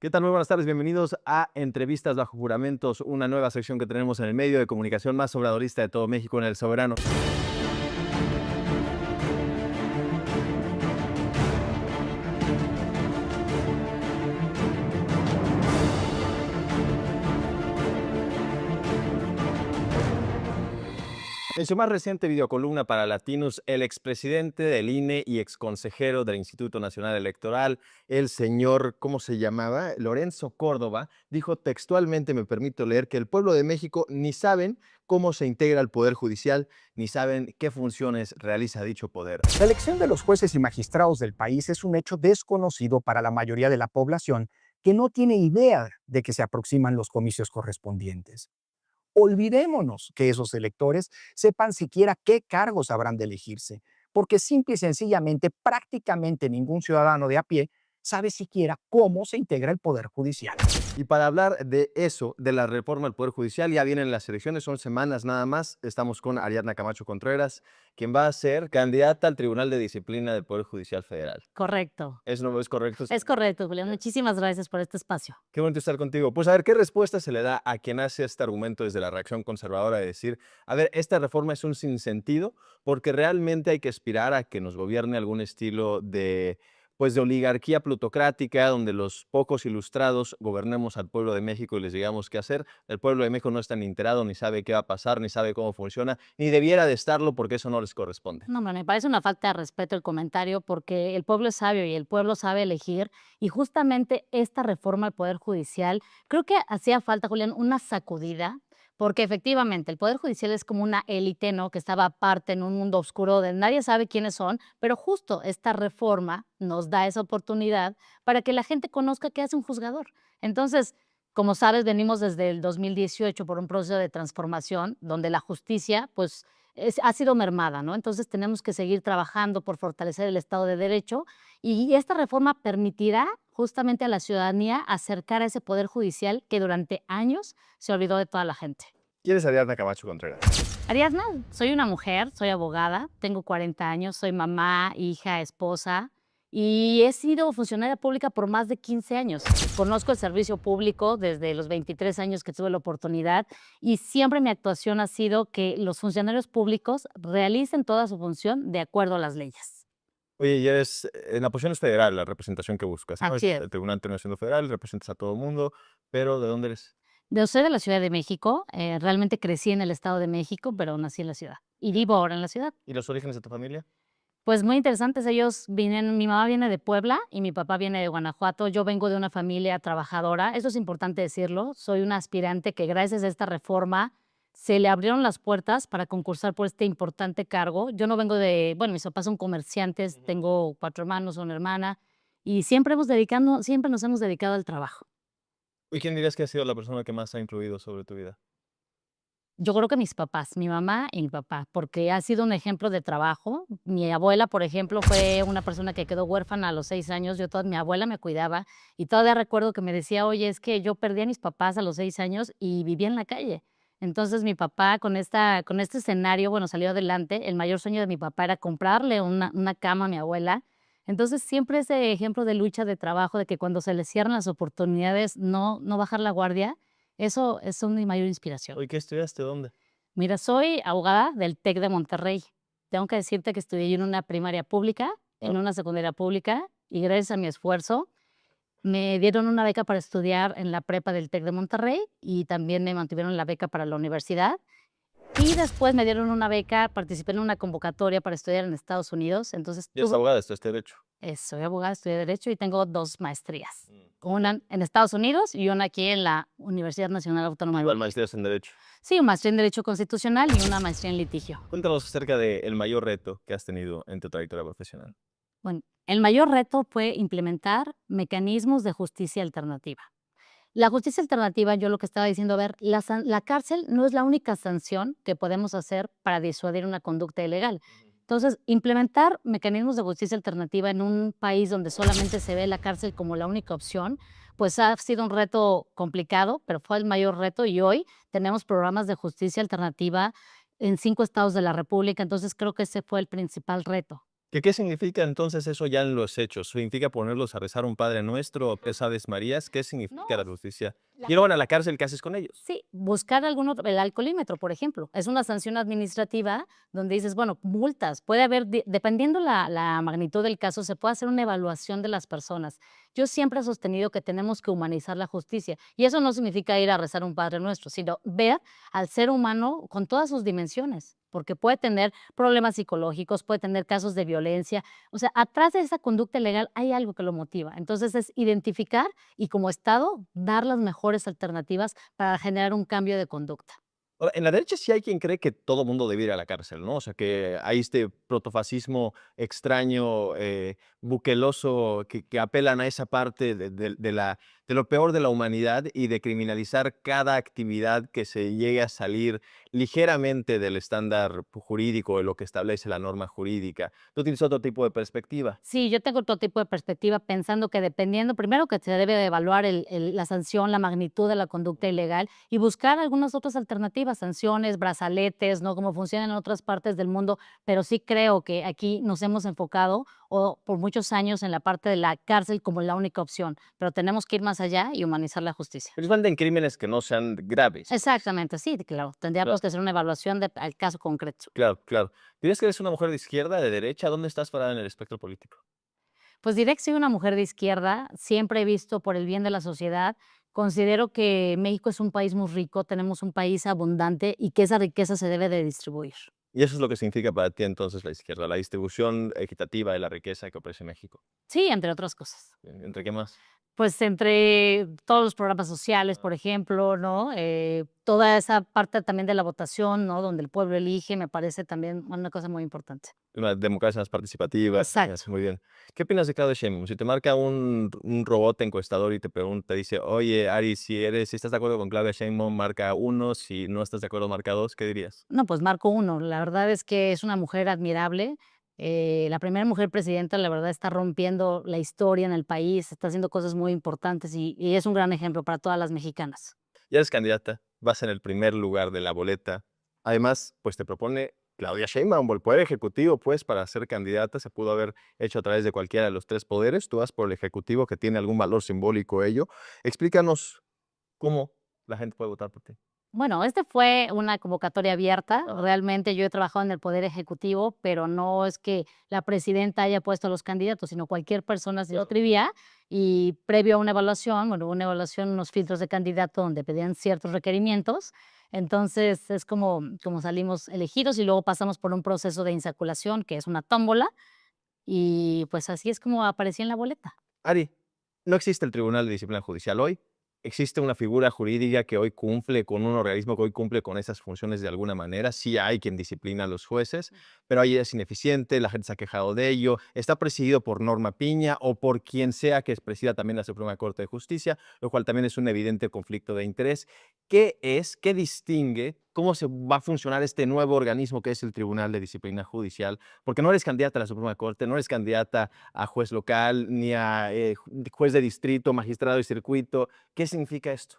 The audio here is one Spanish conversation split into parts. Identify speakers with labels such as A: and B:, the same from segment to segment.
A: ¿Qué tal? Muy buenas tardes, bienvenidos a Entrevistas bajo juramentos, una nueva sección que tenemos en el medio de comunicación más obradorista de todo México, en El Soberano. En su más reciente videocolumna para Latinos, el expresidente del INE y exconsejero del Instituto Nacional Electoral, el señor, ¿cómo se llamaba? Lorenzo Córdoba, dijo textualmente, me permito leer, que el pueblo de México ni saben cómo se integra el Poder Judicial, ni saben qué funciones realiza dicho poder.
B: La elección de los jueces y magistrados del país es un hecho desconocido para la mayoría de la población que no tiene idea de que se aproximan los comicios correspondientes. Olvidémonos que esos electores sepan siquiera qué cargos habrán de elegirse, porque simple y sencillamente prácticamente ningún ciudadano de a pie sabe siquiera cómo se integra el Poder Judicial.
A: Y para hablar de eso, de la reforma del Poder Judicial, ya vienen las elecciones, son semanas nada más. Estamos con Ariadna Camacho Contreras, quien va a ser candidata al Tribunal de Disciplina del Poder Judicial Federal.
C: Correcto.
A: ¿No es correcto?
C: Es correcto, Julián. Muchísimas gracias por este espacio.
A: Qué bonito estar contigo. Pues a ver, ¿qué respuesta se le da a quien hace este argumento desde la reacción conservadora de decir, a ver, esta reforma es un sinsentido porque realmente hay que aspirar a que nos gobierne algún estilo de, pues, de oligarquía plutocrática, donde los pocos ilustrados gobernemos al pueblo de México y les digamos qué hacer? El pueblo de México no está ni enterado, ni sabe qué va a pasar, ni sabe cómo funciona, ni debiera de estarlo porque eso no les corresponde.
C: No, hombre, me parece una falta de respeto el comentario porque el pueblo es sabio y el pueblo sabe elegir. Y justamente esta reforma al Poder Judicial, creo que hacía falta, Julián, una sacudida, porque efectivamente el Poder Judicial es como una élite, ¿no? Que estaba aparte en un mundo oscuro de nadie sabe quiénes son, pero justo esta reforma nos da esa oportunidad para que la gente conozca qué hace un juzgador. Entonces, como sabes, venimos desde el 2018 por un proceso de transformación donde la justicia, pues, ha sido mermada, ¿no? Entonces tenemos que seguir trabajando por fortalecer el Estado de Derecho y esta reforma permitirá justamente a la ciudadanía acercar a ese poder judicial que durante años se olvidó de toda la gente.
A: ¿Quién es Ariadna Camacho Contreras?
C: Ariadna, soy una mujer, soy abogada, tengo 40 años, soy mamá, hija, esposa y he sido funcionaria pública por más de 15 años. Conozco el servicio público desde los 23 años que tuve la oportunidad y siempre mi actuación ha sido que los funcionarios públicos realicen toda su función de acuerdo a las leyes.
A: Oye, y eres, en la posición es federal, la representación que buscas, ¿no?
C: Así es.
A: El Tribunal termina siendo federal, representas a todo el mundo, pero ¿de dónde eres?
C: Yo soy de la Ciudad de México, realmente crecí en el Estado de México, pero nací en la ciudad y vivo ahora en la ciudad.
A: ¿Y los orígenes de tu familia?
C: Pues muy interesantes, ellos vienen mi mamá viene de Puebla y mi papá viene de Guanajuato, yo vengo de una familia trabajadora, eso es importante decirlo, soy una aspirante que gracias a esta reforma se le abrieron las puertas para concursar por este importante cargo. Yo no vengo de, bueno, mis papás son comerciantes, tengo 4 hermanos, una hermana, y siempre nos hemos dedicado al trabajo.
A: ¿Y quién dirías que ha sido la persona que más ha influido sobre tu vida?
C: Yo creo que mis papás, mi mamá y mi papá, porque ha sido un ejemplo de trabajo. Mi abuela, por ejemplo, fue una persona que quedó huérfana a los 6 años. Mi abuela me cuidaba y todavía recuerdo que me decía: "Oye, es que yo perdí a mis papás a los 6 años y vivía en la calle". Entonces, mi papá con este escenario, bueno, salió adelante. El mayor sueño de mi papá era comprarle una cama a mi abuela. Entonces, siempre ese ejemplo de lucha, de trabajo, de que cuando se les cierran las oportunidades, no bajar la guardia, eso es mi mayor inspiración.
A: Oye, ¿qué estudiaste? ¿Dónde?
C: Mira, soy abogada del TEC de Monterrey. Tengo que decirte que estudié en una primaria pública, en una secundaria pública, y gracias a mi esfuerzo me dieron una beca para estudiar en la prepa del TEC de Monterrey y también me mantuvieron la beca para la universidad. Y después me dieron una beca, participé en una convocatoria para estudiar en Estados Unidos. Entonces,
A: Y eres abogada, estudiaste Derecho.
C: soy abogada, estudié Derecho y tengo 2 maestrías.
A: Okey.
C: Una en Estados Unidos y una aquí en la Universidad Nacional Autónoma de
A: Igual
C: México.
A: maestrías en Derecho.
C: Sí, un maestría en Derecho Constitucional y una maestría en Litigio.
A: Cuéntanos acerca del mayor reto que has tenido en tu trayectoria profesional.
C: Bueno, el mayor reto fue implementar mecanismos de justicia alternativa. La justicia alternativa, yo lo que estaba diciendo, a ver, la cárcel no es la única sanción que podemos hacer para disuadir una conducta ilegal. Entonces, implementar mecanismos de justicia alternativa en un país donde solamente se ve la cárcel como la única opción, pues ha sido un reto complicado, pero fue el mayor reto y hoy tenemos programas de justicia alternativa en 5 estados de la República, entonces creo que ese fue el principal reto.
A: ¿Qué significa entonces eso ya en los hechos? ¿Significa ponerlos a rezar un Padre Nuestro o tres Aves Marías? ¿Qué significa la
C: No,
A: justicia?
C: la
A: Y luego van a la cárcel, ¿qué haces con ellos?
C: Sí, buscar algún otro el alcoholímetro, por ejemplo, es una sanción administrativa donde dices, bueno, multas, puede haber, dependiendo la magnitud del caso, se puede hacer una evaluación de las personas. Yo siempre he sostenido que tenemos que humanizar la justicia y eso no significa ir a rezar un Padre Nuestro, sino ver al ser humano con todas sus dimensiones, porque puede tener problemas psicológicos, puede tener casos de violencia, o sea, atrás de esa conducta ilegal hay algo que lo motiva. Entonces es identificar y como Estado dar las mejores alternativas para generar un cambio de conducta.
A: Ahora, en la derecha sí hay quien cree que todo mundo debe ir a la cárcel, ¿no? O sea, que hay este protofascismo extraño, buqueloso, que apelan a esa parte de lo peor de la humanidad y de criminalizar cada actividad que se llegue a salir ligeramente del estándar jurídico, de lo que establece la norma jurídica. ¿Tú tienes otro tipo de perspectiva?
C: Sí, yo tengo otro tipo de perspectiva pensando que dependiendo, primero que se debe de evaluar la sanción, la magnitud de la conducta ilegal y buscar algunas otras alternativas, sanciones, brazaletes, ¿no? Como funcionan en otras partes del mundo, pero sí creo que aquí nos hemos enfocado o por muchos años en la parte de la cárcel como la única opción, pero tenemos que ir más allá y humanizar la justicia.
A: Principalmente en crímenes que no sean graves.
C: Exactamente, sí, claro, tendríamos que hacer una evaluación al caso concreto.
A: Claro, claro. ¿Dirías que eres una mujer de izquierda, de derecha? ¿Dónde estás parada en el espectro político?
C: Pues diré que soy una mujer de izquierda, siempre he visto por el bien de la sociedad. Considero que México es un país muy rico, tenemos un país abundante y que esa riqueza se debe de distribuir.
A: Y eso es lo que significa para ti entonces la izquierda, la distribución equitativa de la riqueza que ofrece México.
C: Sí, entre otras cosas.
A: ¿Entre qué más?
C: Pues entre todos los programas sociales, por ejemplo, ¿no? Toda esa parte también de la votación, ¿no? Donde el pueblo elige, me parece también una cosa muy importante.
A: Una democracia más participativa.
C: Exacto.
A: Muy bien. ¿Qué opinas de Claudia Sheinbaum? Si te marca un robot encuestador y te pregunta, dice, oye, Ari, si estás de acuerdo con Claudia Sheinbaum, marca uno, si no estás de acuerdo, marca dos, ¿qué dirías?
C: No, pues marco uno. La verdad es que es una mujer admirable. La primera mujer presidenta, la verdad, está rompiendo la historia en el país, está haciendo cosas muy importantes y es un gran ejemplo para todas las mexicanas.
A: Ya eres candidata, vas en el primer lugar de la boleta. Además, pues te propone Claudia Sheinbaum, el poder ejecutivo, pues para ser candidata se pudo haber hecho a través de cualquiera de los tres poderes. Tú vas por el ejecutivo que tiene algún valor simbólico ello. Explícanos cómo la gente puede votar por ti.
C: Bueno, este fue una convocatoria abierta. Realmente yo he trabajado en el Poder Ejecutivo, pero no es que la presidenta haya puesto a los candidatos, sino cualquier persona se inscribía y previo a una evaluación, bueno, una evaluación, unos filtros de candidato donde pedían ciertos requerimientos. Entonces es como salimos elegidos y luego pasamos por un proceso de insaculación, que es una tómbola, y pues así es como aparecí en la boleta.
A: Ari, no existe el Tribunal de Disciplina Judicial hoy. Existe una figura jurídica que hoy cumple con un organismo que hoy cumple con esas funciones de alguna manera. Sí hay quien disciplina a los jueces, pero ahí es ineficiente, la gente se ha quejado de ello. Está presidido por Norma Piña o por quien sea que presida también la Suprema Corte de Justicia, lo cual también es un evidente conflicto de interés. ¿Qué distingue, cómo se va a funcionar este nuevo organismo que es el Tribunal de Disciplina Judicial? Porque no eres candidata a la Suprema Corte, no eres candidata a juez local, ni a juez de distrito, magistrado de circuito. ¿Qué significa esto?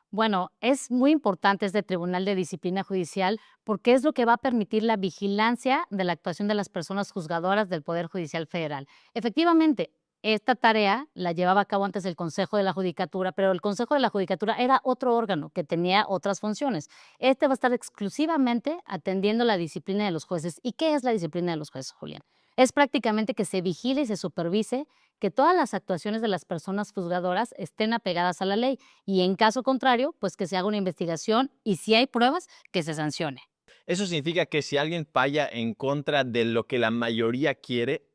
C: Bueno, es muy importante este Tribunal de Disciplina Judicial porque es lo que va a permitir la vigilancia de la actuación de las personas juzgadoras del Poder Judicial Federal. Efectivamente, esta tarea la llevaba a cabo antes el Consejo de la Judicatura, pero el Consejo de la Judicatura era otro órgano que tenía otras funciones. Este va a estar exclusivamente atendiendo la disciplina de los jueces. ¿Y qué es la disciplina de los jueces, Julián? Es prácticamente que se vigile y se supervise que todas las actuaciones de las personas juzgadoras estén apegadas a la ley y en caso contrario, pues que se haga una investigación y si hay pruebas, que se sancione.
A: Eso significa que si alguien falla en contra de lo que la mayoría quiere,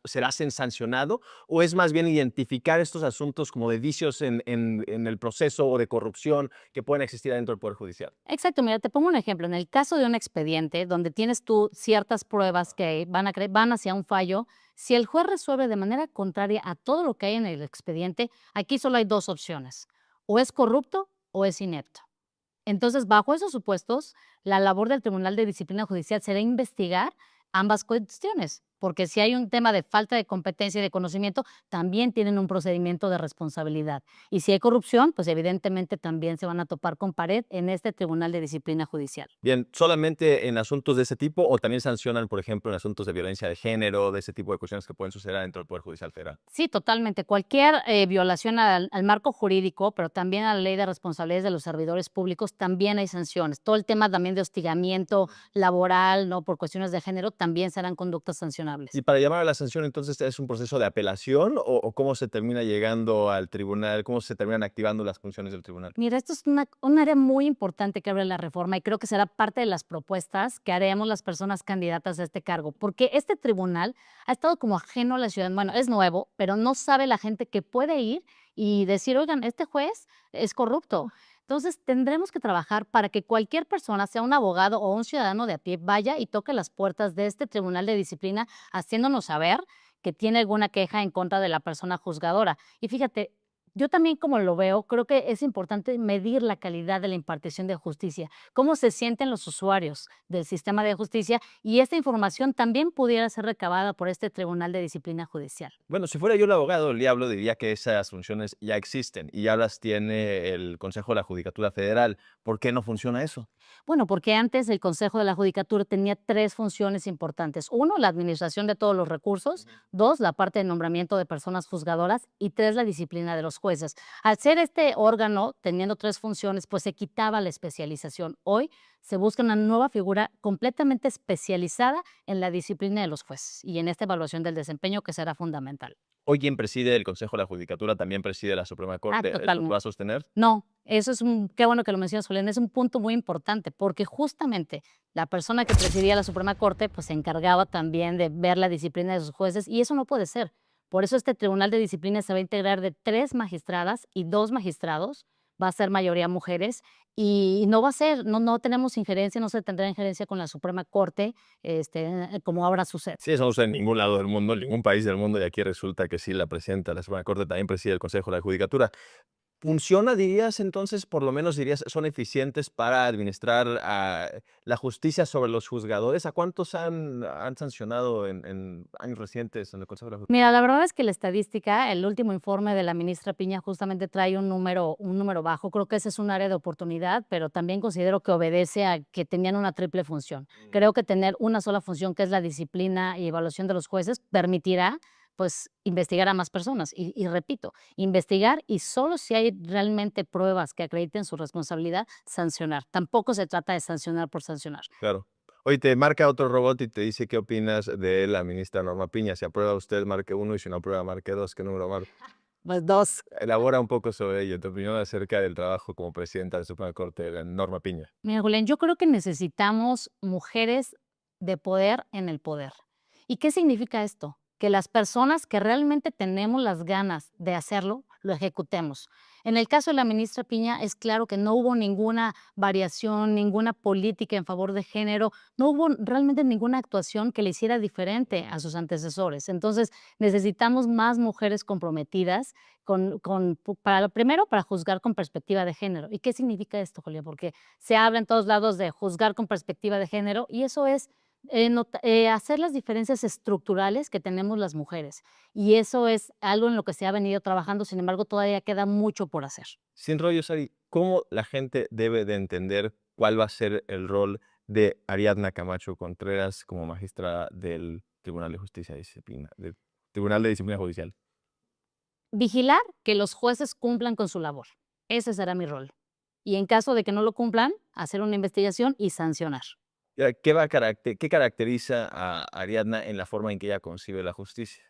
A: ¿será sancionado? ¿O es más bien identificar estos asuntos como de vicios en el proceso o de corrupción que pueden existir dentro del Poder Judicial?
C: Exacto, mira, te pongo un ejemplo. En el caso de un expediente donde tienes tú ciertas pruebas que van hacia un fallo, si el juez resuelve de manera contraria a todo lo que hay en el expediente, aquí solo hay dos opciones, o es corrupto o es inepto. Entonces, bajo esos supuestos, la labor del Tribunal de Disciplina Judicial será investigar ambas cuestiones, porque si hay un tema de falta de competencia y de conocimiento, también tienen un procedimiento de responsabilidad. Y si hay corrupción, pues evidentemente también se van a topar con pared en este Tribunal de Disciplina Judicial.
A: Bien, ¿solamente en asuntos de ese tipo o también sancionan, por ejemplo, en asuntos de violencia de género, de ese tipo de cuestiones que pueden suceder dentro del Poder Judicial Federal?
C: Sí, totalmente. Cualquier violación al marco jurídico, pero también a la ley de responsabilidades de los servidores públicos, también hay sanciones. Todo el tema también de hostigamiento laboral, ¿no? Por cuestiones de género, también serán conductas sancionables.
A: Y para llamar a la sanción, entonces, ¿es un proceso de apelación o cómo se termina llegando al tribunal? ¿Cómo se terminan activando las funciones del tribunal?
C: Mira, esto es un área muy importante que abre la reforma y creo que será parte de las propuestas que haremos las personas candidatas a este cargo, porque este tribunal ha estado como ajeno a la ciudad. Bueno, es nuevo, pero no sabe la gente que puede ir y decir, oigan, este juez es corrupto. Entonces, tendremos que trabajar para que cualquier persona, sea un abogado o un ciudadano de a pie, vaya y toque las puertas de este tribunal de disciplina, haciéndonos saber que tiene alguna queja en contra de la persona juzgadora. Y fíjate, yo también como lo veo, creo que es importante medir la calidad de la impartición de justicia, cómo se sienten los usuarios del sistema de justicia y esta información también pudiera ser recabada por este Tribunal de Disciplina Judicial.
A: Bueno, si fuera yo el abogado del diablo, diría que esas funciones ya existen y ya las tiene el Consejo de la Judicatura Federal. ¿Por qué no funciona eso?
C: Bueno, porque antes el Consejo de la Judicatura tenía tres funciones importantes. Uno, la administración de todos los recursos. Dos, la parte de nombramiento de personas juzgadoras. Y tres, la disciplina de los jueces. Al ser este órgano, teniendo tres funciones, pues se quitaba la especialización. Hoy se busca una nueva figura completamente especializada en la disciplina de los jueces y en esta evaluación del desempeño que será fundamental.
A: Hoy quien preside el Consejo de la Judicatura también preside la Suprema Corte. ¿Eso lo va
C: Totalmente.
A: a sostener?
C: No, eso es qué bueno que lo mencionas, Julián, es un punto muy importante, porque justamente la persona que presidía la Suprema Corte, pues se encargaba también de ver la disciplina de sus jueces, y eso no puede ser. Por eso este Tribunal de Disciplina se va a integrar de 3 magistradas y 2 magistrados, va a ser mayoría mujeres, y no va a ser, no tenemos injerencia, no se tendrá injerencia con la Suprema Corte, como ahora sucede.
A: Sí, eso no sucede en ningún lado del mundo, en ningún país del mundo, y aquí resulta que sí la presidenta de la Suprema Corte también preside el Consejo de la Judicatura. ¿Funciona, dirías, entonces, por lo menos dirías, son eficientes para administrar la justicia sobre los juzgadores? ¿A cuántos han sancionado en años recientes en el Consejo de la Judicatura?
C: Mira, la verdad es que la estadística, el último informe de la ministra Piña justamente trae un número bajo. Creo que ese es un área de oportunidad, pero también considero que obedece a que tenían una triple función. Creo que tener una sola función, que es la disciplina y evaluación de los jueces, permitirá pues investigar a más personas. Y repito, investigar y solo si hay realmente pruebas que acrediten su responsabilidad, sancionar. Tampoco se trata de sancionar por sancionar.
A: Claro. Oye, te marca otro robot y te dice qué opinas de la ministra Norma Piña. Si aprueba usted, marque 1 y si no aprueba, marque 2. ¿Qué número marca?
C: Pues dos.
A: Elabora un poco sobre ello, tu opinión acerca del trabajo como presidenta de la Suprema Corte, Norma Piña.
C: Mira, Julián, yo creo que necesitamos mujeres de poder en el poder. ¿Y qué significa esto? Que las personas que realmente tenemos las ganas de hacerlo, lo ejecutemos. En el caso de la ministra Piña, es claro que no hubo ninguna variación, ninguna política en favor de género, no hubo realmente ninguna actuación que le hiciera diferente a sus antecesores. Entonces, necesitamos más mujeres comprometidas primero, para juzgar con perspectiva de género. ¿Y qué significa esto, Julia? Porque se habla en todos lados de juzgar con perspectiva de género y eso es hacer las diferencias estructurales que tenemos las mujeres. Y eso es algo en lo que se ha venido trabajando, sin embargo, todavía queda mucho por hacer.
A: Sin rollos, Ari, ¿cómo la gente debe de entender cuál va a ser el rol de Ariadna Camacho Contreras como magistrada del Tribunal de Justicia y Disciplina, del Tribunal de Disciplina Judicial?
C: Vigilar que los jueces cumplan con su labor. Ese será mi rol. Y en caso de que no lo cumplan, hacer una investigación y sancionar.
A: ¿Qué caracteriza a Ariadna en la forma en que ella concibe la justicia?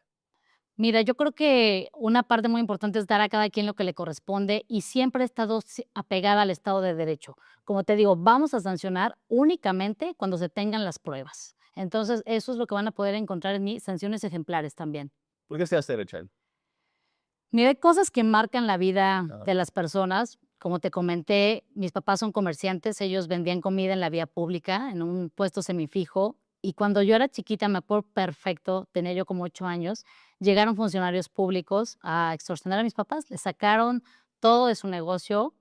C: Mira, yo creo que una parte muy importante es dar a cada quien lo que le corresponde y siempre he estado apegada al Estado de Derecho. Como te digo, vamos a sancionar únicamente cuando se tengan las pruebas. Entonces, eso es lo que van a poder encontrar en mí, sanciones ejemplares también.
A: ¿Por qué se hace derecha él?
C: Mira, hay cosas que marcan la vida
A: Ah,
C: de las personas. Como te comenté, mis papás son comerciantes, ellos vendían comida en la vía pública, en un puesto semifijo. Y cuando yo era chiquita, me acuerdo perfecto, tenía yo como 8 años, llegaron funcionarios públicos a extorsionar a mis papás, les sacaron todo de su negocio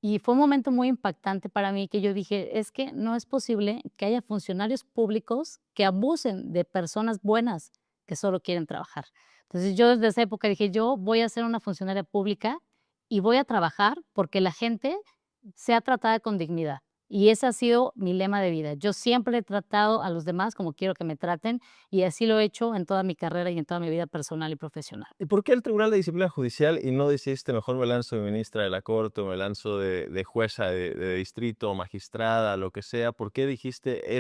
C: Y fue un momento muy impactante para mí que yo dije, es que no es posible que haya funcionarios públicos que abusen de personas buenas que solo quieren trabajar. Entonces yo desde esa época dije, yo voy a ser una funcionaria pública y voy a trabajar porque la gente sea tratada con dignidad. Y ese ha sido mi lema de vida. Yo siempre he tratado a los demás como quiero que me traten y así lo he hecho en toda mi carrera y en toda mi vida personal y profesional.
A: ¿Y por qué el Tribunal de Disciplina Judicial y no decidiste mejor me lanzo de ministra de la Corte o me lanzo de jueza de distrito o magistrada, lo que sea? ¿Por qué dijiste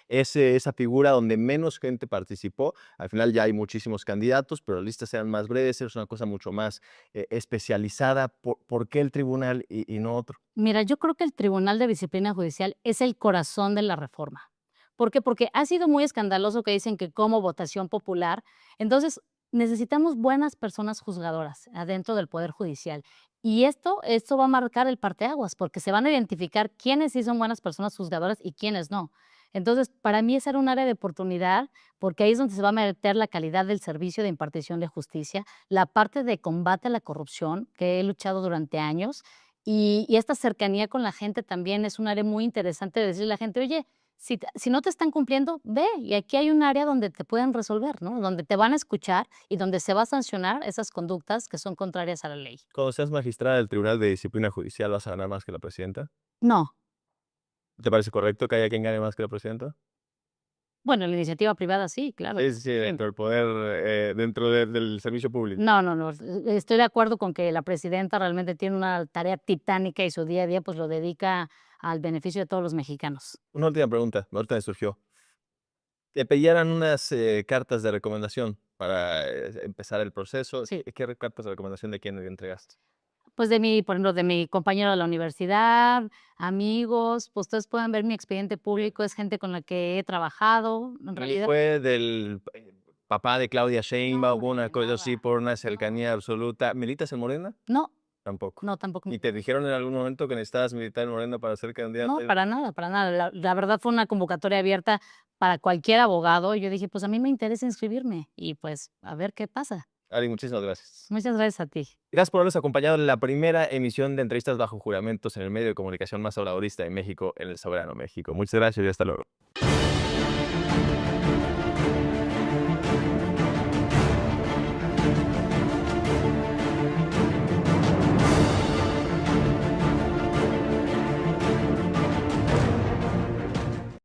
A: esa figura donde menos gente participó? Al final ya hay muchísimos candidatos, pero las listas eran más breves, es una cosa mucho más especializada. ¿Por qué el tribunal y no otro?
C: Mira, yo creo que el Tribunal de Disciplina Judicial es el corazón de la reforma. ¿Por qué? Porque ha sido muy escandaloso que dicen que como votación popular. Entonces, necesitamos buenas personas juzgadoras adentro del Poder Judicial. Y esto va a marcar el parteaguas, porque se van a identificar quiénes sí son buenas personas juzgadoras y quiénes no. Entonces, para mí ese era un área de oportunidad, porque ahí es donde se va a meter la calidad del servicio de impartición de justicia, la parte de combate a la corrupción, que he luchado durante años, y esta cercanía con la gente también es un área muy interesante de decirle a la gente: "Oye, si no te están cumpliendo, ve, y aquí hay un área donde te pueden resolver", ¿no? Donde te van a escuchar y donde se va a sancionar esas conductas que son contrarias a la ley.
A: Cuando seas magistrada del Tribunal de Disciplina Judicial, ¿vas a ganar más que la presidenta?
C: No,
A: ¿Te parece correcto que haya quien gane más que la presidenta?
C: bueno, la iniciativa privada sí, claro.
A: Sí, sí, sí, dentro del poder, dentro del servicio público.
C: No, no, no, estoy de acuerdo con que la presidenta realmente tiene una tarea titánica y su día a día, pues, lo dedica al beneficio de todos los mexicanos.
A: Una última pregunta, ahorita me surgió. Te pidieran unas cartas de recomendación para empezar el proceso.
C: Sí.
A: ¿Qué cartas de recomendación de quién le entregaste?
C: Pues de mi, por ejemplo, de mi compañero de la universidad, amigos, pues ustedes pueden ver mi expediente público, es gente con la que he trabajado, en
A: ¿Y
C: realidad.
A: fue del papá de Claudia
C: No,
A: Sheinbaum,
C: hombre,
A: una cosa así,
C: nada.
A: por una
C: No,
A: cercanía absoluta? ¿Militas en Morena?
C: no,
A: Tampoco.
C: no, tampoco.
A: ¿Y te dijeron en algún momento que necesitabas militar en Morena para ser
C: No,
A: candidata?
C: para nada, para nada. La verdad fue una convocatoria abierta para cualquier abogado. Y yo dije, pues a mí me interesa inscribirme y pues a ver qué pasa.
A: Ari, muchísimas gracias.
C: Muchas gracias a ti.
A: Gracias por habernos acompañado en la primera emisión de Entrevistas bajo juramentos en el medio de comunicación más habladorista de México, en El Soberano México. Muchas gracias y hasta luego.